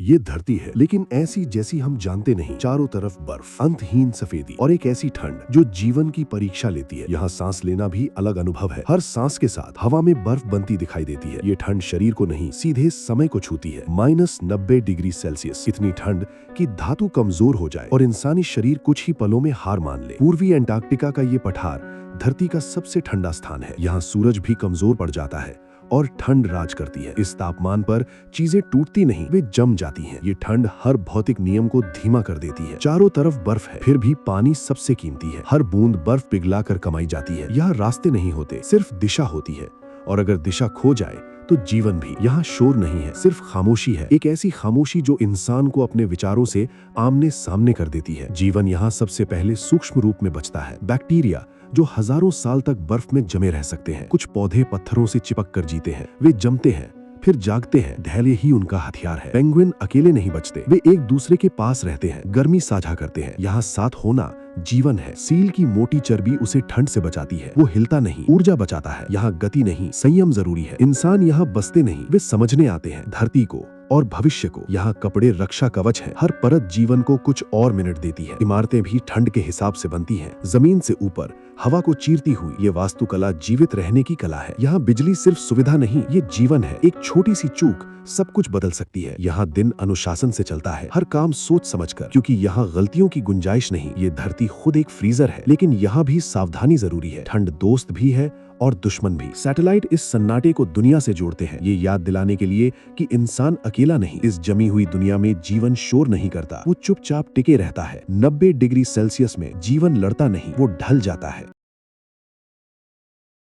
ये धरती है, लेकिन ऐसी जैसी हम जानते नहीं। चारों तरफ बर्फ, अंतहीन सफेदी और एक ऐसी ठंड जो जीवन की परीक्षा लेती है। यहाँ सांस लेना भी अलग अनुभव है। हर सांस के साथ हवा में बर्फ बनती दिखाई देती है। ये ठंड शरीर को नहीं, सीधे समय को छूती है। -90 डिग्री सेल्सियस, इतनी ठंड कि धातु कमजोर हो जाए और इंसानी शरीर कुछ ही पलों में हार मान ले। पूर्वी अंटार्कटिका का ये पठार धरती का सबसे ठंडा स्थान है। यहाँ सूरज भी कमजोर पड़ जाता है और ठंड राज करती है। इस तापमान पर चीजें टूटती नहीं, वे जम जाती हैं। ये ठंड हर भौतिक नियम को धीमा कर देती है। चारों तरफ बर्फ है, फिर भी पानी सबसे कीमती है। हर बूंद बर्फ पिघला कर कमाई जाती है। यहाँ रास्ते नहीं होते, सिर्फ दिशा होती है। और अगर दिशा खो जाए तो जीवन भी। यहाँ शोर नहीं है, सिर्फ खामोशी है। एक ऐसी खामोशी जो इंसान को अपने विचारों से आमने सामने कर देती है। जीवन यहाँ सबसे पहले सूक्ष्म रूप में बचता है। बैक्टीरिया जो हजारों साल तक बर्फ में जमे रह सकते हैं। कुछ पौधे पत्थरों से चिपक कर जीते हैं। वे जमते हैं, फिर जागते हैं। धैर्य ही उनका हथियार है। पेंगुइन अकेले नहीं बचते, वे एक दूसरे के पास रहते हैं, गर्मी साझा करते हैं। यहाँ साथ होना जीवन है। सील की मोटी चर्बी उसे ठंड से बचाती है। वो हिलता नहीं, ऊर्जा बचाता है। यहाँ गति नहीं, संयम जरूरी है। इंसान यहाँ बसते नहीं, वे समझने आते हैं धरती को और भविष्य को। यहाँ कपड़े रक्षा कवच है। हर परत जीवन को कुछ और मिनट देती है। इमारतें भी ठंड के हिसाब से बनती हैं। जमीन से ऊपर हवा को चीरती हुई ये वास्तुकला जीवित रहने की कला है। यहाँ बिजली सिर्फ सुविधा नहीं, ये जीवन है। एक छोटी सी चूक सब कुछ बदल सकती है। यहाँ दिन अनुशासन से चलता है, हर काम सोच समझकर, क्योंकि यहाँ गलतियों की गुंजाइश नहीं। ये धरती खुद एक फ्रीजर है, लेकिन यहाँ भी सावधानी जरूरी है। ठंड दोस्त भी है और दुश्मन भी। सैटेलाइट इस सन्नाटे को दुनिया से जोड़ते हैं, ये याद दिलाने के लिए कि इंसान अकेला नहीं। इस जमी हुई दुनिया में जीवन शोर नहीं करता, वो चुपचाप टिके रहता है। 90 डिग्री सेल्सियस में जीवन लड़ता नहीं, वो ढल जाता है।